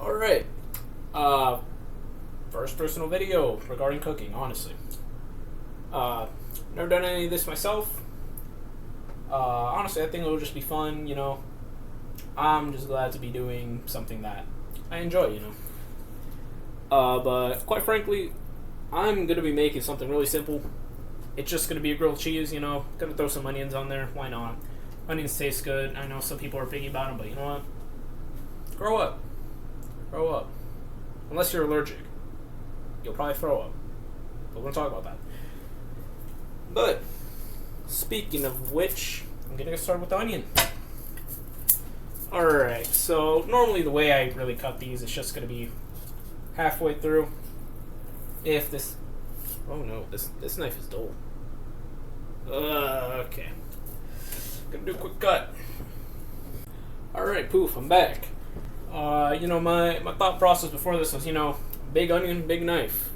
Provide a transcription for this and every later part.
Alright. Uh, First personal video regarding cooking, honestly. Never done any of this myself. Honestly, I think it'll just be fun, I'm just glad to be doing something that I enjoy. But quite frankly, I'm gonna be making something really simple. It's just gonna be a grilled cheese, Gonna throw some onions on there. Why not? Onions taste good. I know some people are picky about them, but you know what? Grow up. Grow up. Unless you're allergic. You'll probably throw up. But we're gonna talk about that. But, speaking of which, I'm gonna get started with the onion. Alright, so normally the way I really cut these is just gonna be halfway through. If this... Oh no, this knife is dull. Okay. Gonna do a quick cut. Alright, poof, I'm back. My thought process before this was, big onion, big knife.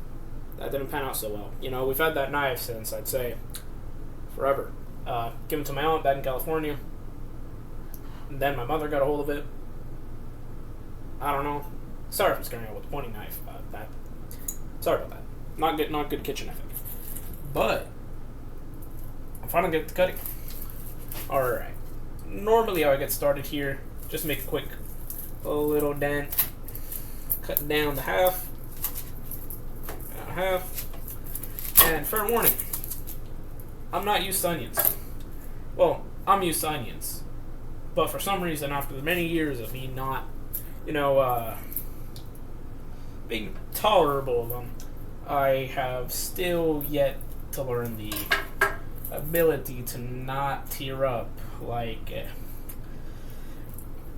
That didn't pan out so well. We've had that knife since, I'd say, forever. Given to my aunt back in California. And then my mother got a hold of it. I don't know. Sorry if I'm scaring you with a pointing knife. Sorry about that. Not good kitchen ethic. But I'm finally get to cutting. Alright. Normally how I get started here, just make a little dent. Cut down the half. And fair warning, I'm not used to onions. Well, I'm used to onions. But for some reason, after the many years of me not, being tolerable of them, I have still yet to learn the ability to not tear up. I'm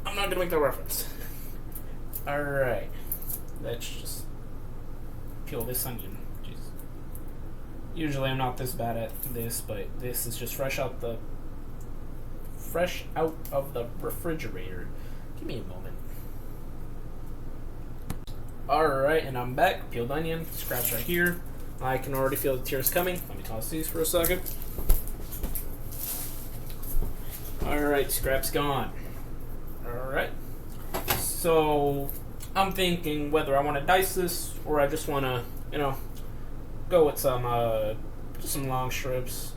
not gonna make that reference. Alright. Let's just peel this onion. Jeez. Usually I'm not this bad at this, but this is just fresh out of the refrigerator. Give me a moment. Alright, and I'm back. Peeled onion, scraps right here. I can already feel the tears coming. Let me toss these for a second. Alright, scraps gone. Alright. So, I'm thinking whether I want to dice this or I just want to, go with some long strips.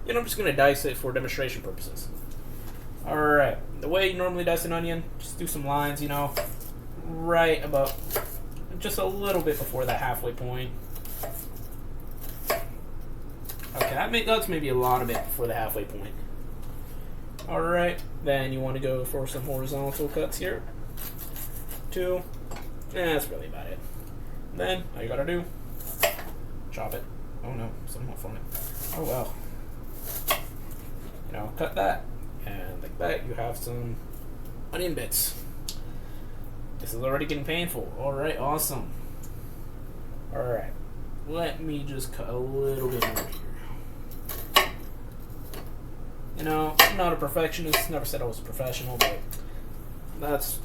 I'm just going to dice it for demonstration purposes. Alright, the way you normally dice an onion, just do some lines, right about just a little bit before that halfway point. Okay, that's maybe a lot of it before the halfway point. Alright, then you want to go for some horizontal cuts here. 2. That's really about it. Then, all you gotta do, chop it. Oh no, something from it. Oh well. Cut that. And like that, you have some onion bits. This is already getting painful. Alright, awesome. Alright. Let me just cut a little bit more here. I'm not a perfectionist. Never said I was a professional, but that's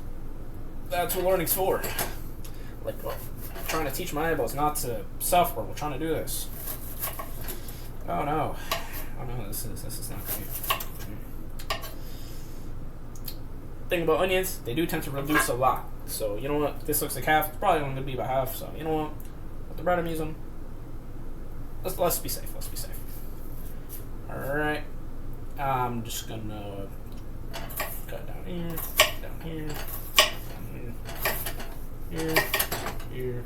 what learning's for. I'm trying to teach my eyeballs not to suffer while trying to do this. Oh no. This is not good. Thing about onions, they do tend to reduce a lot. So, you know what? This looks like half. It's probably only going to be about half. So, you know what? With the bread I'm using, let's be safe. Alright. I'm just going to cut down here, down here, down here,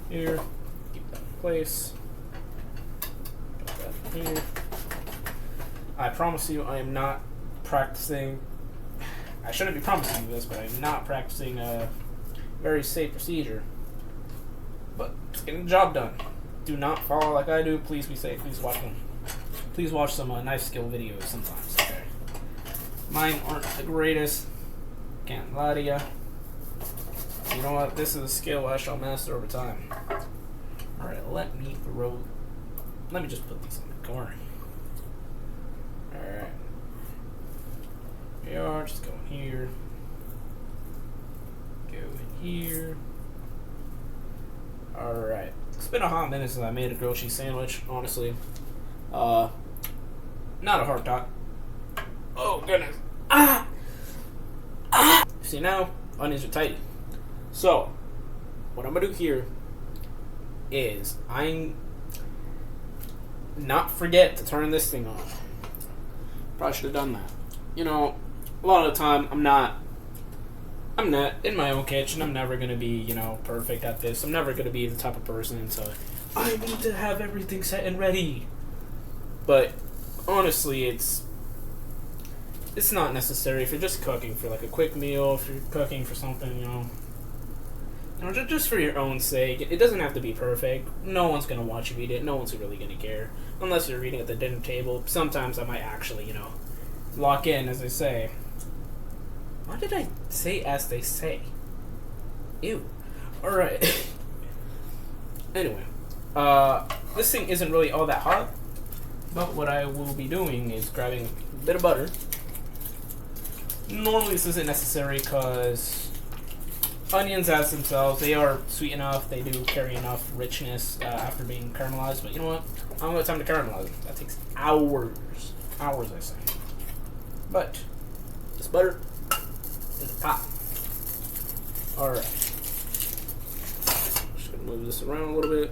here. Keep that in place. Cut that in here. I promise you, I am not practicing. I shouldn't be promising you this, but I'm not practicing a very safe procedure. But just getting the job done. Do not follow like I do. Please be safe. Please watch them. Please watch some knife skill videos sometimes. Okay. Mine aren't the greatest. Can't lie to you. You know what? This is a skill I shall master over time. Alright, let me just put these in the corner. Alright. We are just going here. Go in here. Alright. It's been a hot minute since I made a grilled cheese sandwich, honestly. Not a hard thought. Oh, goodness. See now, onions are tidy. So, what I'm gonna do here is I'm not forget to turn this thing on. Probably should have done that. You know, a lot of the time I'm not in my own kitchen. I'm never gonna be, you know, perfect at this. I'm never gonna be the type of person to I need to have everything set and ready. But honestly, it's not necessary if you're just cooking for like a quick meal. If you're cooking for something, you know, just for your own sake. It doesn't have to be perfect. No one's gonna watch you eat it. No one's really gonna care unless you're eating at the dinner table. Sometimes I might actually, you know, lock in, as they say. Why did I say as they say? Ew. Alright. Anyway. This thing isn't really all that hot. But what I will be doing is grabbing a bit of butter. Normally this isn't necessary because onions as themselves, they are sweet enough. They do carry enough richness after being caramelized. But you know what? I don't have time to caramelize them. That takes hours. Hours, I say. But this butter in the pot. Alright. Just gonna move this around a little bit.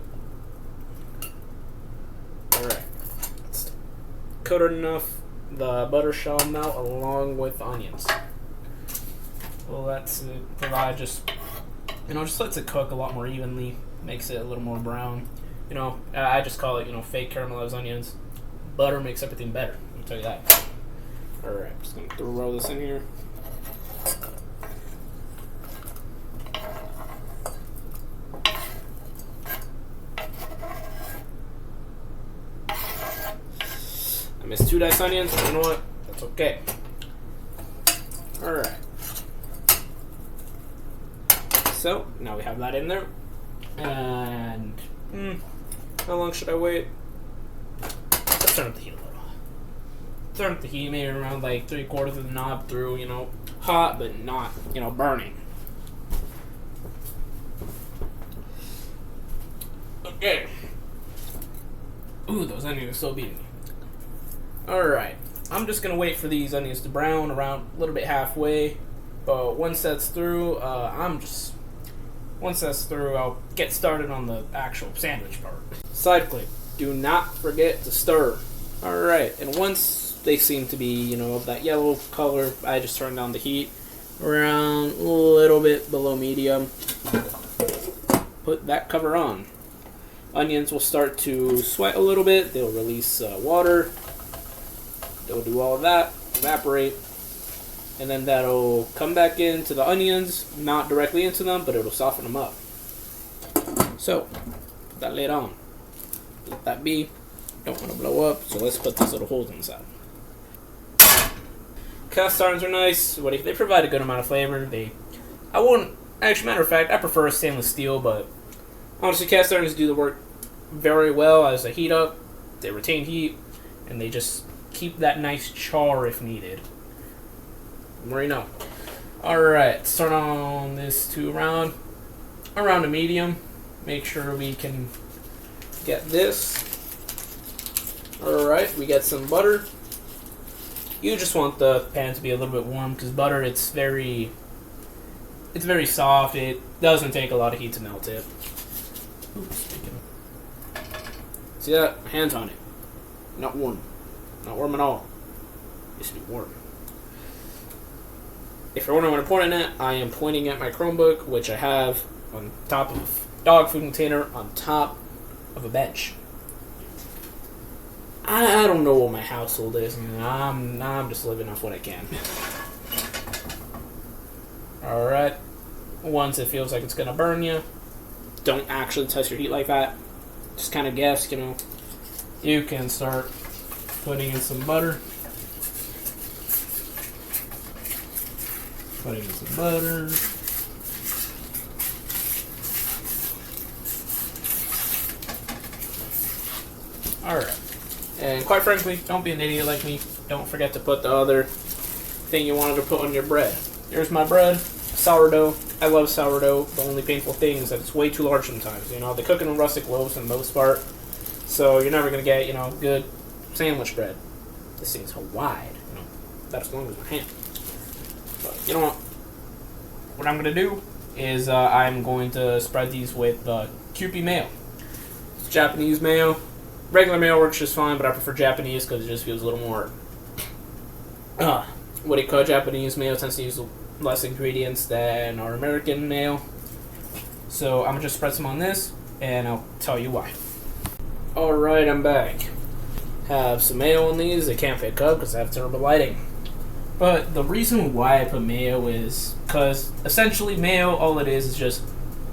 Alright. It's coated enough. The butter shall melt along with the onions. Well, that's provide just, you know, just lets it cook a lot more evenly. Makes it a little more brown. You know, I just call it, you know, fake caramelized onions. Butter makes everything better. I'll tell you that. Alright, just gonna throw this in here. I missed 2 diced onions, but you know what? That's okay. Alright. So, now we have that in there. And, how long should I wait? Let's turn up the heat a little. Turn up the heat maybe around like 3/4 of the knob through, you know, hot but not, you know, burning. Okay. Ooh, those onions are so beating me. Alright. I'm just gonna wait for these onions to brown around a little bit halfway. But once that's through, once that's through, I'll get started on the actual sandwich part. Side clip. Do not forget to stir. Alright, and once they seem to be, you know, of that yellow color, I just turn down the heat around a little bit below medium. Put that cover on. Onions will start to sweat a little bit. They'll release water. They'll do all of that, evaporate. And then that'll come back into the onions, not directly into them, but it'll soften them up. So, put that lid on. Let that be. Don't want to blow up, so let's put these little holes inside. Cast irons are nice. They provide a good amount of flavor. Actually, matter of fact, I prefer stainless steel, but honestly, cast irons do the work very well as they heat up. They retain heat, and they just keep that nice char if needed. Where you know. Alright, let's turn on this to around a medium. Make sure we can get this. Alright, we got some butter. You just want the pan to be a little bit warm because butter, it's very soft. It doesn't take a lot of heat to melt it. Oops, see that? My hand's on it. Not warm. Not warm at all. It should be warm. If you're wondering what I'm pointing at, I am pointing at my Chromebook, which I have on top of a dog food container on top of a bench. I don't know what my household is. I'm just living off what I can. Alright. Once it feels like it's going to burn you, don't actually test your heat like that. Just kind of guess, you know. You can start putting in some butter. Putting in some butter. Alright. And quite frankly, don't be an idiot like me. Don't forget to put the other thing you wanted to put on your bread. Here's my bread. Sourdough. I love sourdough. The only painful thing is that it's way too large sometimes. You know, they cook it in rustic loaves for the most part. So you're never going to get, you know, good sandwich bread. This thing's so wide. You know, about as long as my hand. But you know what? what I'm gonna do is I'm going to spread these with Kewpie mayo. It's Japanese mayo. Regular mayo works just fine, but I prefer Japanese because it just feels a little more. What do you call Japanese mayo tends to use less ingredients than our American mayo. So I'm gonna just spread some on this, and I'll tell you why. Alright, I'm back. Have some mayo on these. They can't pick up because I have terrible lighting. But the reason why I put mayo is because essentially mayo, all it is just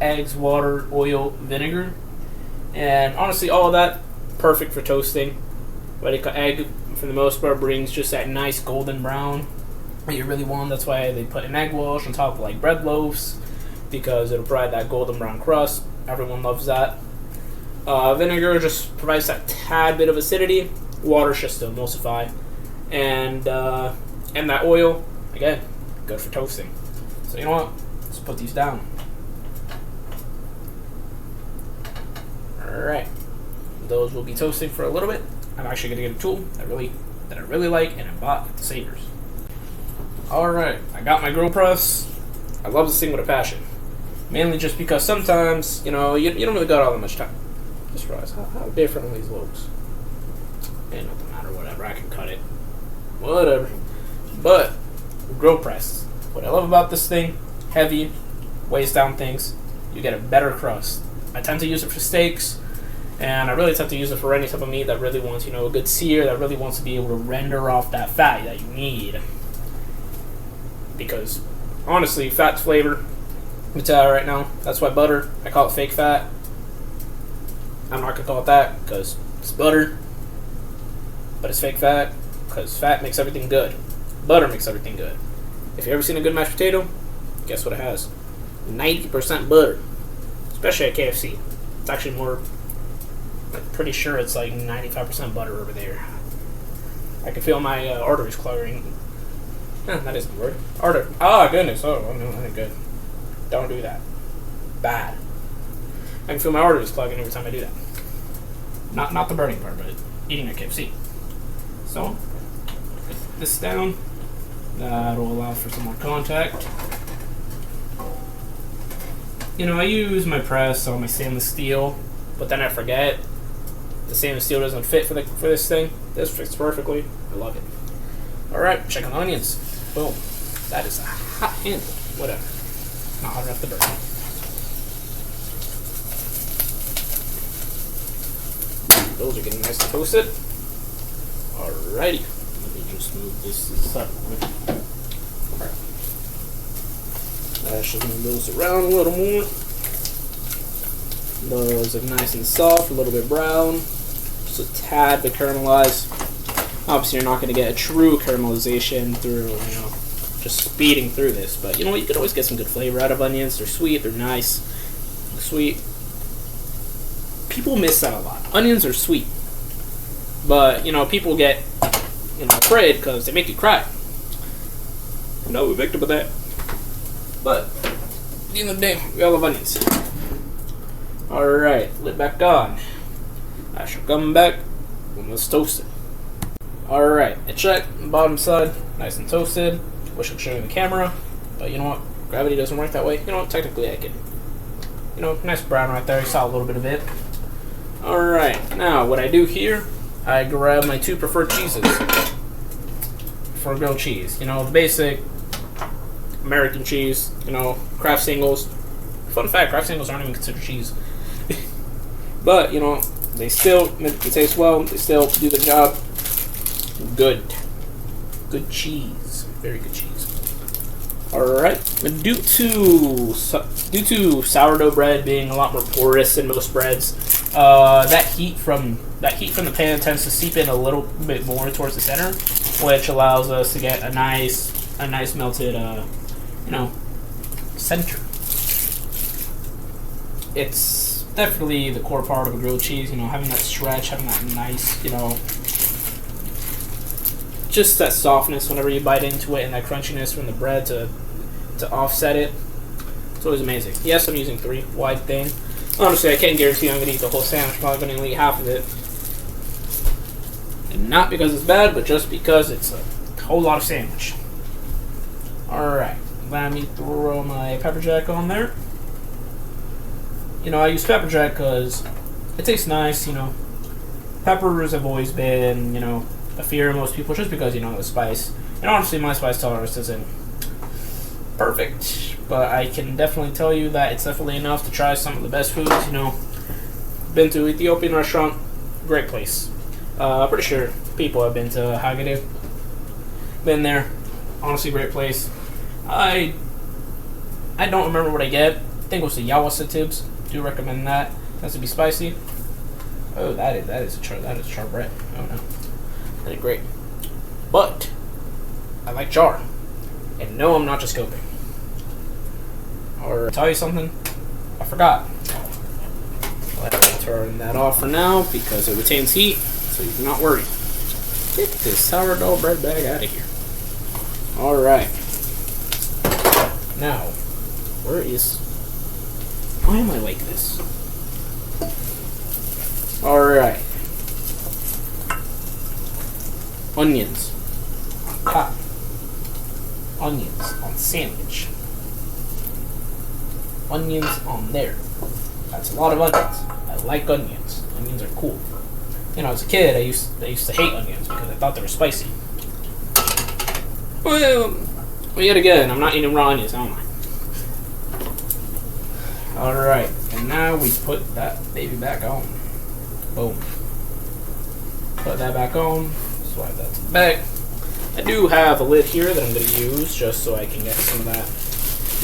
eggs, water, oil, vinegar. And honestly, all of that, perfect for toasting. But egg, for the most part, brings just that nice golden brown that you really want. That's why they put an egg wash on top of like bread loaves, because it'll provide that golden brown crust. Everyone loves that. Vinegar just provides that tad bit of acidity. Water's just to emulsify. And that oil, again, good for toasting. So you know what? Let's put these down. Alright. Those will be toasting for a little bit. I'm actually going to get a tool that I really like, and I bought at the Savers. Alright, I got my grill press. I love this thing with a passion. Mainly just because sometimes, you don't really got all that much time. Just realize how different these loaves. It doesn't matter, whatever, I can cut it. Whatever. But, grill press. What I love about this thing, heavy, weighs down things, you get a better crust. I tend to use it for steaks, and I really tend to use it for any type of meat that really wants, a good sear, that really wants to be able to render off that fat that you need. Because, honestly, fat's flavor. I'm telling you right now, that's why butter, I call it fake fat. I'm not going to call it that, because it's butter. But it's fake fat, because fat makes everything good. Butter makes everything good. If you've ever seen a good mashed potato, guess what it has? 90% butter. Especially at KFC. It's actually more, I'm pretty sure it's like 95% butter over there. I can feel my arteries clogging. That isn't the word. Goodness. Oh, no, that ain't good. Don't do that. Bad. I can feel my arteries clogging every time I do that. Not the burning part, but eating at KFC. So, put this down. That'll allow for some more contact. I use my press on my stainless steel, but then I forget the stainless steel doesn't fit for this thing. This fits perfectly. I love it. Alright, check on the onions. Boom. That is a hot handle. Whatever. Not hot enough to burn. Those are getting nice and toasted. Alrighty. Let me just move this aside. Alright. Let's just move those around a little more. Those are nice and soft, a little bit brown. Just a tad bit caramelized. Obviously, you're not going to get a true caramelization through, just speeding through this. But you know what? You can always get some good flavor out of onions. They're sweet. They're nice. They're sweet. People miss that a lot. Onions are sweet. But, people get, afraid because they make you cry. No, we're victim of that. But, at the end of the day, we all love onions. Alright, lid back on. I shall come back when it's toasted. Alright, I checked the bottom side, nice and toasted. Wish I could show you the camera, but you know what? Gravity doesn't work that way. You know what? Technically, I can. Nice brown right there. You saw a little bit of it. Alright, now what I do here, I grab my two preferred cheeses for grilled cheese. The basic American cheese, Kraft singles. Fun fact, Kraft singles aren't even considered cheese. But, they taste well, they still do the job. Good cheese. Very good cheese. Alright. Due to sourdough bread being a lot more porous than most breads, that heat from the pan tends to seep in a little bit more towards the center, which allows us to get a nice melted center. It's definitely the core part of a grilled cheese, having that stretch, having that nice, just that softness whenever you bite into it, and that crunchiness from the bread to offset it. It's always amazing. Yes, I'm using 3 wide thing. Honestly, I can't guarantee I'm going to eat the whole sandwich. I'm probably going to eat half of it. And not because it's bad, but just because it's a whole lot of sandwich. Alright. let me throw my pepper jack on there. You know, I use pepper jack because it tastes nice, you know. Peppers have always been, you know, a fear of most people just because, you know, the spice. And honestly, my spice tolerance isn't perfect, but I can definitely tell you that it's definitely enough to try some of the best foods, you know. Been to Ethiopian restaurant, great place. Pretty sure people have been to Haggadah. Been there, honestly great place. I don't remember what I get. I think it was the Yawasa Tibbs. Do recommend that. Has to be spicy. Oh, that is char bread. Oh no, that is great. But I like char, and no, I'm not just coping. Or tell you something, I forgot. Let's turn that off for now because it retains heat, so you can not worry. Get this sourdough bread bag out of here. All right. Now, why am I like this? Alright. Onions. Top. Onions on sandwich. Onions on there. That's a lot of onions. I like onions. Onions are cool. You know, as a kid, I used to hate onions because I thought they were spicy. Well, yet again, I'm not eating raw onions, am I? Alright, and now we put that baby back on. Boom. Put that back on. Swipe that to the back. I do have a lid here that I'm going to use just so I can get some of that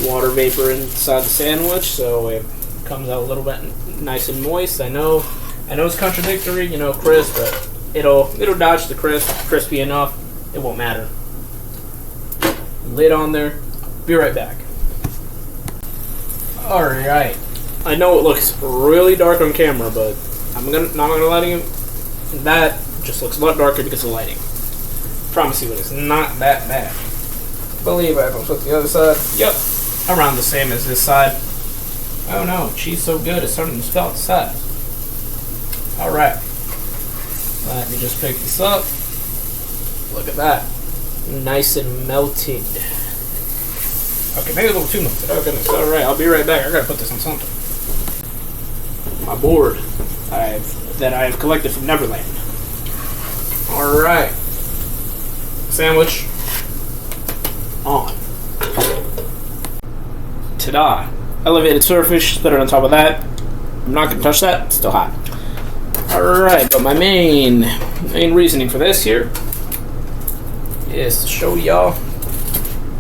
water vapor inside the sandwich so it comes out a little bit nice and moist. I know it's contradictory, you know, crisp, but it'll dodge the crispy enough. It won't matter. Lid on there. Be right back. Alright. I know it looks really dark on camera, but I'm not gonna lie to you. That just looks a lot darker because of the lighting. Promise you it's not that bad. Believe I can put the other side. Yep. Around the same as this side. Oh no, cheese so good it's starting to spell out the side. Alright. Let me just pick this up. Look at that. Nice and melted. Okay, maybe a little too melted. Oh goodness. Alright, I'll be right back. I gotta put this on something. My board that I've collected from Neverland. Alright. Sandwich on. Ta-da. Elevated surface, put it on top of that. I'm not gonna touch that, it's still hot. Alright, but my main reasoning for this here is to show y'all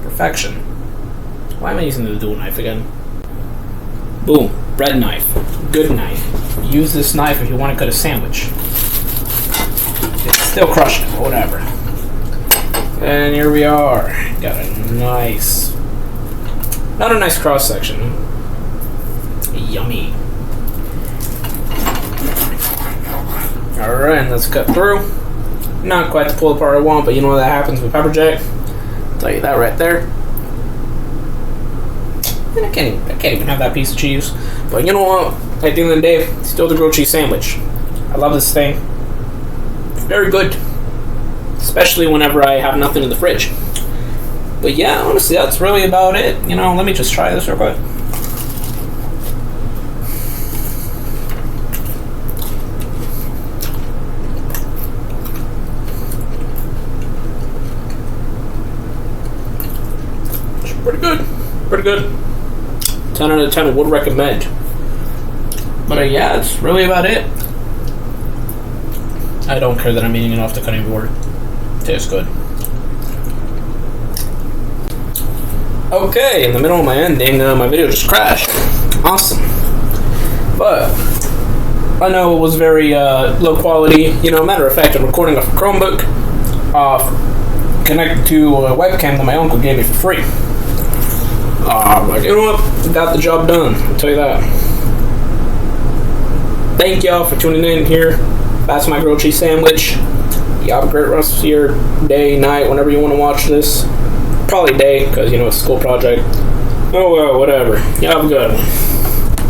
perfection. Why am I using the dual knife again? Boom. Bread knife. Good knife. Use this knife if you want to cut a sandwich. It's still crushing, but whatever. And here we are. Got a nice... Not a nice cross section. Yummy. Alright, let's cut through. Not quite the pull apart I want, but you know what that happens with pepper jack. I'll tell you that right there. And I can't even have that piece of cheese. But you know what? At the end of the day, it's still the grilled cheese sandwich. I love this thing. It's very good. Especially whenever I have nothing in the fridge. But yeah, honestly, that's really about it. You know, let me just try this real quick. It's pretty good. Pretty good. 10 out of 10 would recommend. But yeah, that's really about it. I don't care that I'm eating it off the cutting board. Tastes good. Okay, in the middle of my ending, my video just crashed. Awesome. But I know it was very low quality. You know, matter of fact, I'm recording off a Chromebook, connected to a webcam that my uncle gave me for free. But you know what? Got the job done. I'll tell you that. Thank y'all for tuning in here. That's my grilled cheese sandwich. You have a great rest of your day, night, whenever you want to watch this. Probably day, because, you know, it's a school project. Oh, well, whatever. You have a good one.